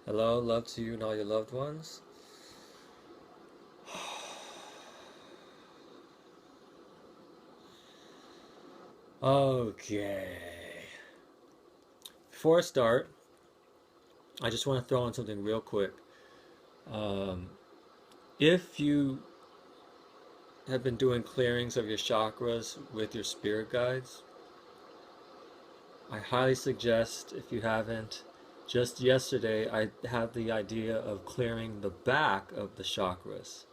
Hello, love to you and all your loved ones. Okay. Before I start, I just want to throw in something real quick. Um, if you have been doing clearings of your chakras with your spirit guides, I highly suggest, if you haven't, just yesterday I had the idea of clearing the back of the chakras.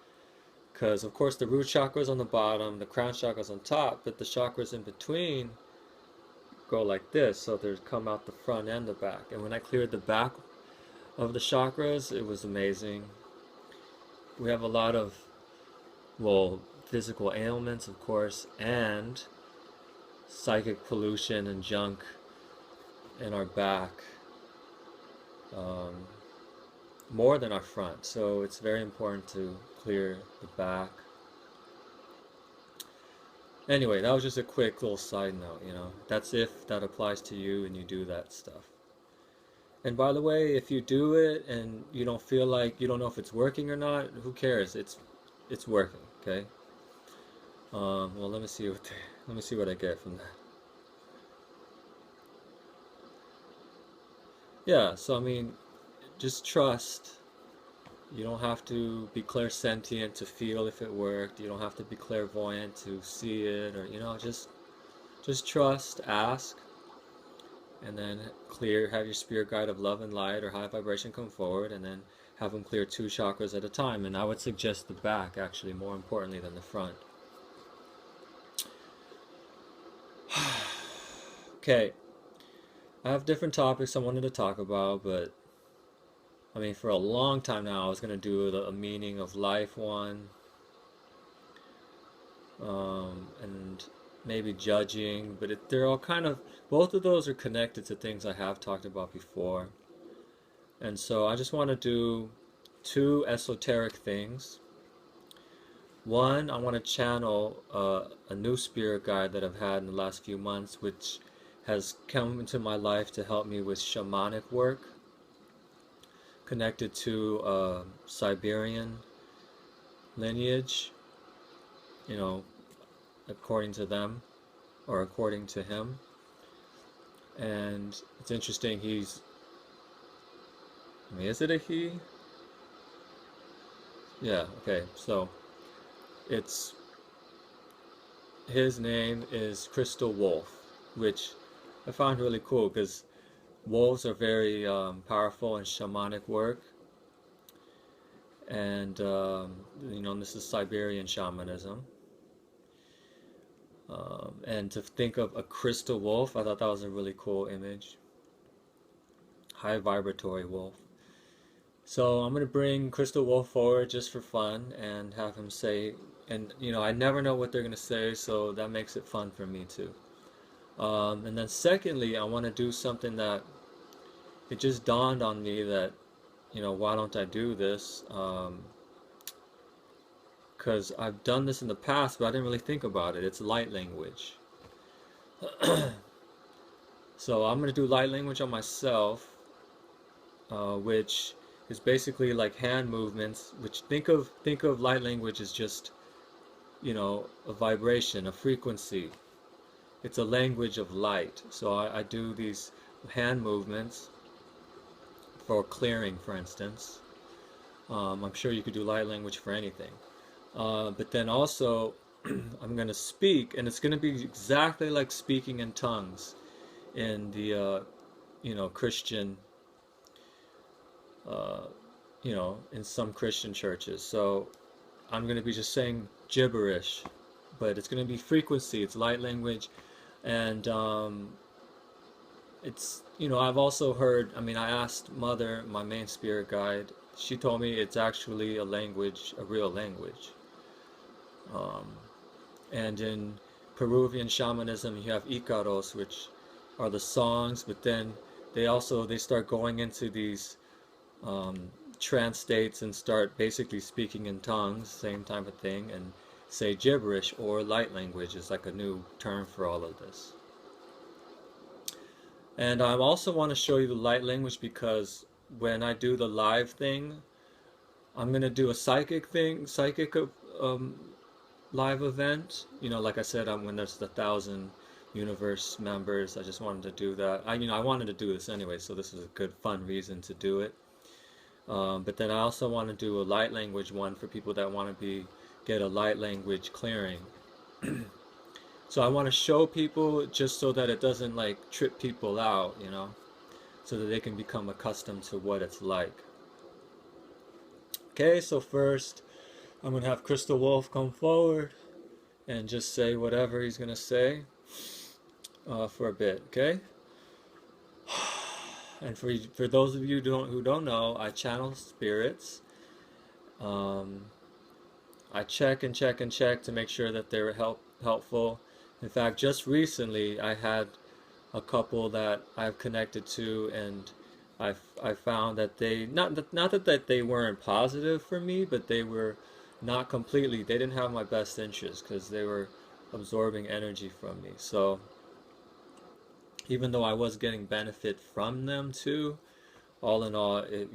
Because, of course, the root chakra is on the bottom, the crown chakra is on top, but the chakras in between go like this, so they come out the front and the back. And when I cleared the back of the chakras, it was amazing. We have a lot of, well, physical ailments, of course, and psychic pollution and junk in our back, um, more than our front. So it's very important to clear the back. Anyway, that was just a quick little side note. That's if that applies to you and you do that stuff. And by the way, if you do it and you don't feel like you don't know if it's working or not, who cares? It's working, okay? Well, let me see what I get from that. Yeah, so I mean, just trust. You don't have to be clairsentient to feel if it worked. You don't have to be clairvoyant to see it, or just trust, ask, and then have your spirit guide of love and light or high vibration come forward, and then have them clear 2 chakras at a time. And I would suggest the back, actually, more importantly than the front. Okay, I have different topics I wanted to talk about, but I mean, for a long time now, I was going to do a meaning of life one, and maybe judging, but they're all kind of, both of those are connected to things I have talked about before. And so I just want to do 2 esoteric things. One, I want to channel a new spirit guide that I've had in the last few months, which has come into my life to help me with shamanic work, connected to Siberian lineage, you know, according to them, or according to him. And it's interesting, I mean, is it a he? Yeah, okay, so it's, his name is Crystal Wolf, which I found really cool because wolves are very powerful in shamanic work. And, this is Siberian shamanism. And to think of a crystal wolf, I thought that was a really cool image. High vibratory wolf. So I'm going to bring Crystal Wolf forward just for fun and have him say, and I never know what they're going to say, so that makes it fun for me too. And then secondly, I want to do something that it just dawned on me that, why don't I do this? Because I've done this in the past, but I didn't really think about it. It's light language. So I'm going to do light language on myself, which is basically like hand movements, which think of light language as just, a vibration, a frequency. It's a language of light. So I do these hand movements for clearing, for instance. I'm sure you could do light language for anything. But then also, I'm going to speak, and it's going to be exactly like speaking in tongues in the, Christian, uh, in some Christian churches. So I'm going to be just saying gibberish, but it's going to be frequency, it's light language, and I've also heard, I mean, I asked Mother, my main spirit guide, she told me it's actually a language, a real language. Um, and in Peruvian shamanism, you have Icaros, which are the songs, but then they start going into these trance states and start basically speaking in tongues, same type of thing, and say gibberish or light language is like a new term for all of this. And I also want to show you the light language because when I do the live thing, I'm gonna do a psychic live event. You know, like I said, when there's the 1,000 universe members, I just wanted to do that. I wanted to do this anyway, so this is a good, fun reason to do it. But then I also want to do a light language one for people that want to get a light language clearing. So I want to show people just so that it doesn't like trip people out, you know, so that they can become accustomed to what it's like. Okay, so first I'm going to have Crystal Wolf come forward and just say whatever he's going to say for a bit, okay? And for those of you who don't know, I channel spirits. I check and check and check to make sure that they're helpful. In fact, just recently I had a couple that I've connected to, and I found that they not that they weren't positive for me, but they were not completely. They didn't have my best interest because they were absorbing energy from me. So even though I was getting benefit from them too, all in all, it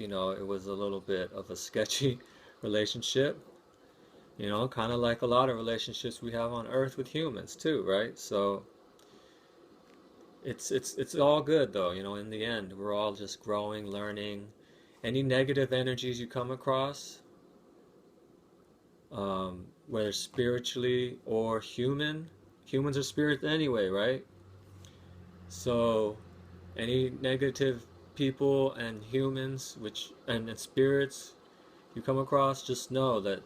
was a little bit of a sketchy relationship. You know, kind of like a lot of relationships we have on Earth with humans too, right? So it's all good though, you know, in the end. We're all just growing, learning. Any negative energies you come across, whether spiritually or humans are spirits anyway, right? So any negative people and humans and spirits you come across, just know that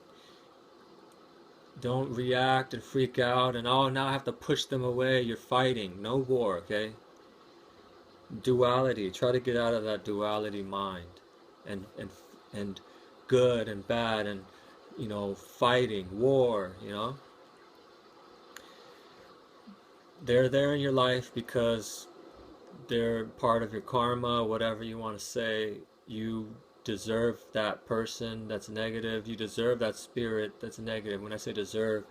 don't react and freak out and oh, now I have to push them away. You're fighting. No war, okay? Duality. Try to get out of that duality mind, and and good and bad, and fighting, war. They're there in your life because they're part of your karma, whatever you want to say. You deserve that person that's negative. You deserve that spirit that's negative. When I say deserve,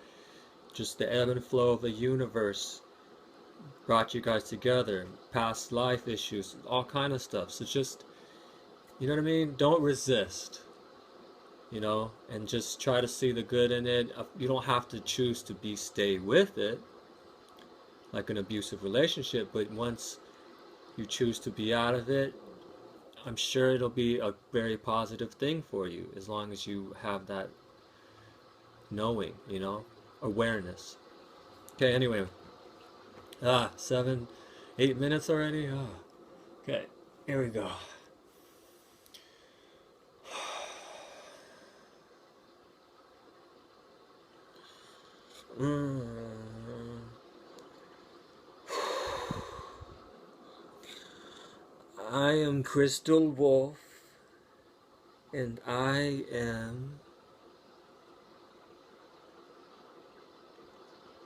just the ebb and flow of the universe brought you guys together. Past life issues, all kind of stuff. So just, you know what I mean? Don't resist, and just try to see the good in it. You don't have to choose to stay with it like an abusive relationship, but once you choose to be out of it, I'm sure it'll be a very positive thing for you as long as you have that knowing, awareness. Okay, anyway. 7, 8 minutes already? Okay, here we go. I am Crystal Wolf, and I am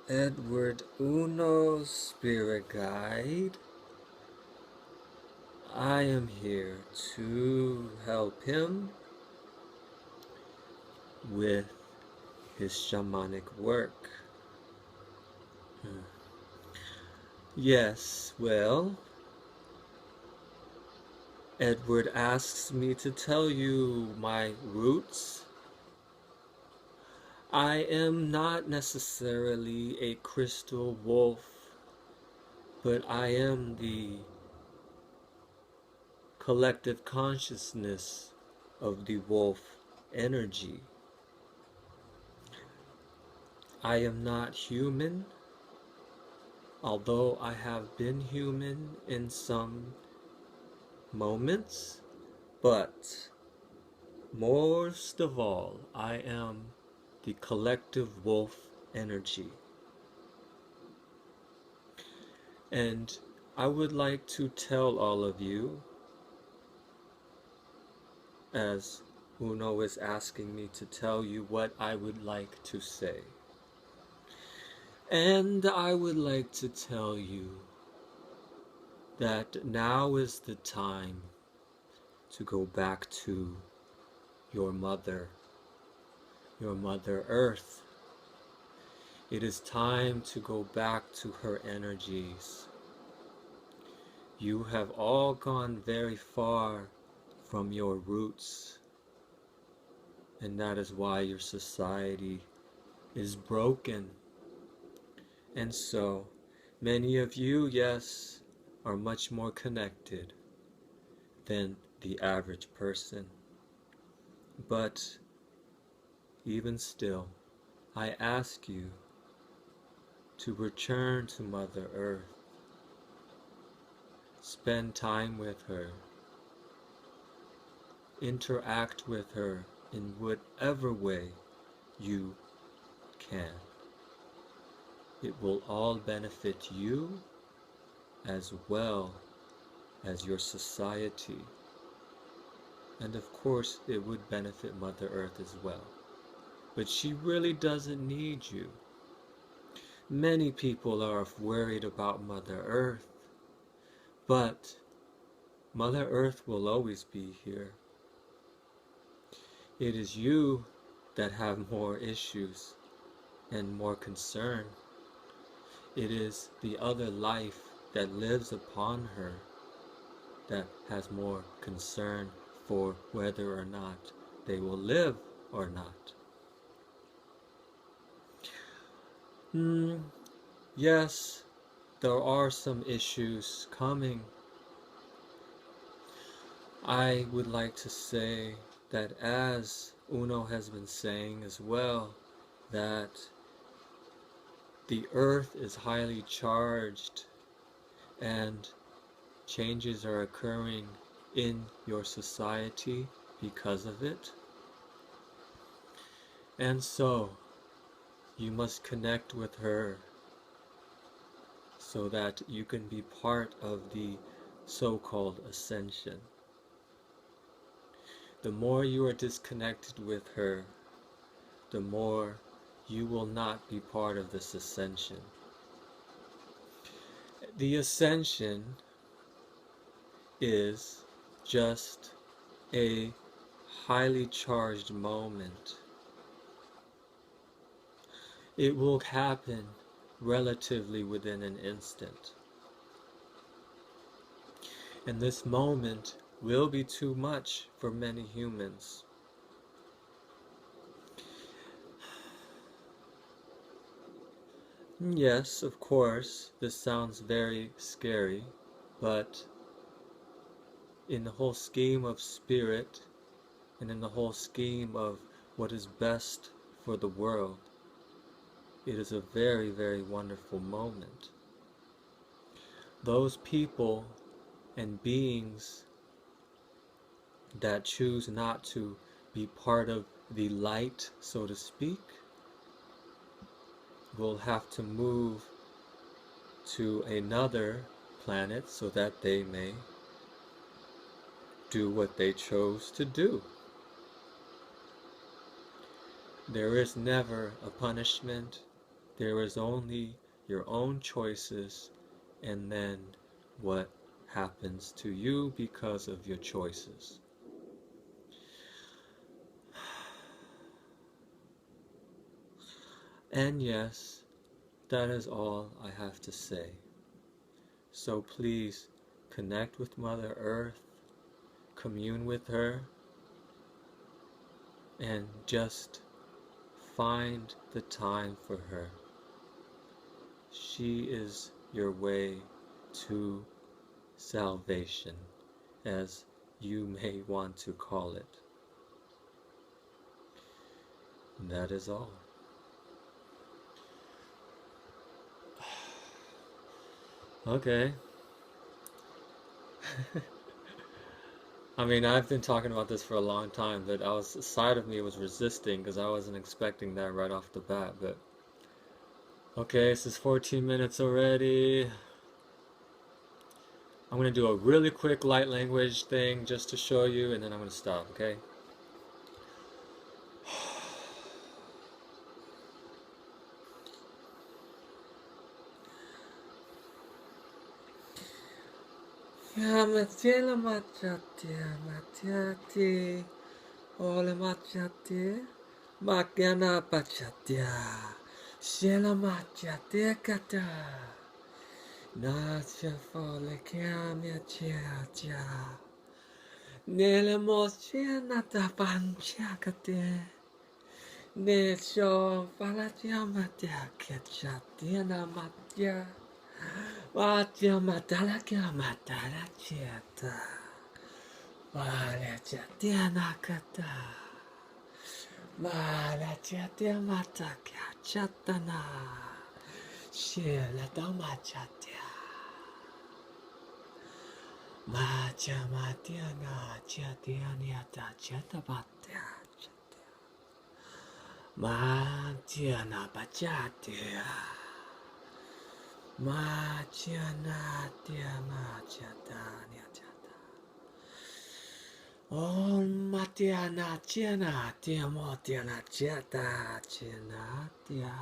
Edward Uno's spirit guide. I am here to help him with his shamanic work. Yes, well, Edward asks me to tell you my roots. I am not necessarily a crystal wolf, but I am the collective consciousness of the wolf energy. I am not human, although I have been human in some moments, but most of all, I am the collective wolf energy. And I would like to tell all of you, as Uno is asking me to tell you what I would like to say. And I would like to tell you that now is the time to go back to your Mother Earth. It is time to go back to her energies. You have all gone very far from your roots. And that is why your society is broken. And so, many of you, yes, are much more connected than the average person. But even still, I ask you to return to Mother Earth. Spend time with her. Interact with her in whatever way you can. It will all benefit you as well as your society. And of course, it would benefit Mother Earth as well. But she really doesn't need you. Many people are worried about Mother Earth, but Mother Earth will always be here. It is you that have more issues and more concern. It is the other life that lives upon her that has more concern for whether or not they will live or not. Yes, there are some issues coming. I would like to say that, as Uno has been saying as well, that the earth is highly charged and changes are occurring in your society because of it. And so, you must connect with her so that you can be part of the so-called ascension. The more you are disconnected with her, the more you will not be part of this ascension. The ascension is just a highly charged moment. It will happen relatively within an instant. And this moment will be too much for many humans. Yes, of course, this sounds very scary, but in the whole scheme of spirit, and in the whole scheme of what is best for the world, it is a very, very wonderful moment. Those people and beings that choose not to be part of the light, so to speak, will have to move to another planet so that they may do what they chose to do. There is never a punishment. There is only your own choices, and then what happens to you because of your choices. And yes, that is all I have to say. So please connect with Mother Earth, commune with her, and just find the time for her. She is your way to salvation, as you may want to call it. And that is all. Okay. I mean, I've been talking about this for a long time, but a side of me was resisting because I wasn't expecting that right off the bat, but okay, this is 14 minutes already. I'm going to do a really quick light language thing just to show you, and then I'm going to stop, okay? Ya matela machati, ole machati, makiana pachatia, shela machati kata, na chafole kia mia chia. Nele mochena tapanchakate. Nesho palatia matia ketchatina matia. Matia matalakia matala cheta. Vale chatina kata. Vale chatia matakia chatana. Shela dama chatia. Macha matiana chatianiata chatabatia. Matiana bachatia. Matiana tia machatania chata. Oh matiana tiana tia motiana chata china tia.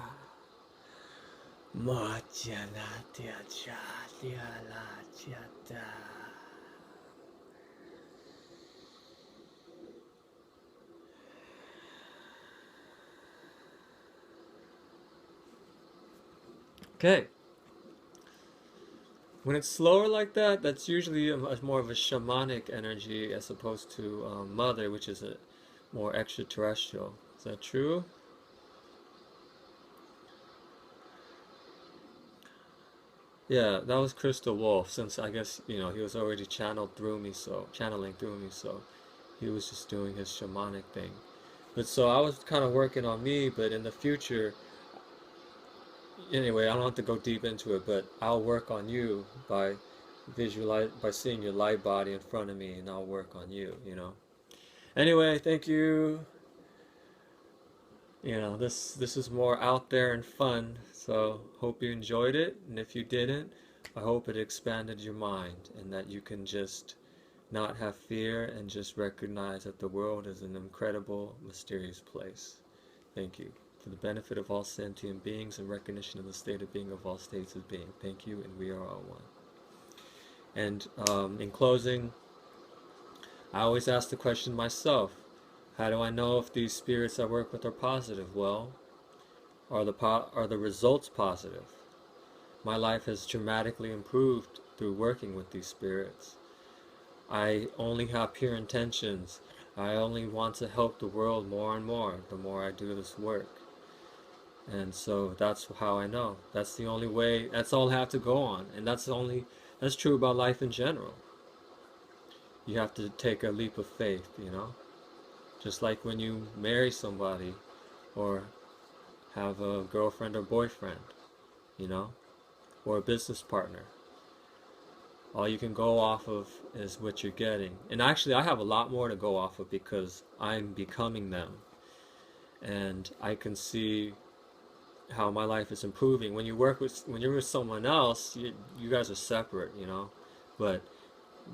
Matiana tia chatia la chata. Okay. When it's slower like that, that's usually more of a shamanic energy as opposed to mother, which is a more extraterrestrial. Is that true? Yeah, that was Crystal Wolf. Since I guess he was already channeling through me, so he was just doing his shamanic thing. But so I was kind of working on me, but in the future, anyway, I don't have to go deep into it, but I'll work on you by seeing your light body in front of me, and I'll work on you. Anyway, thank you. This is more out there and fun, so hope you enjoyed it, and if you didn't, I hope it expanded your mind and that you can just not have fear and just recognize that the world is an incredible, mysterious place. Thank you. For the benefit of all sentient beings and recognition of the state of being of all states of being. Thank you, and we are all one. And in closing, I always ask the question myself, how do I know if these spirits I work with are positive? Well, are the results positive? My life has dramatically improved through working with these spirits. I only have pure intentions. I only want to help the world more and more the more I do this work. And so that's how I know. That's the only way. That's all I have to go on. And that's true about life in general. You have to take a leap of faith. Just like when you marry somebody or have a girlfriend or boyfriend, or a business partner. All you can go off of is what you're getting. And actually, I have a lot more to go off of because I'm becoming them. And I can see how my life is improving. When you're with someone else, you guys are separate. But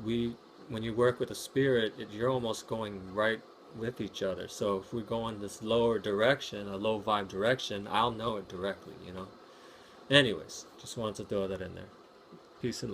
when you work with a spirit, you're almost going right with each other. So if we go in this lower direction, a low vibe direction, I'll know it directly. Anyways, just wanted to throw that in there. Peace and love.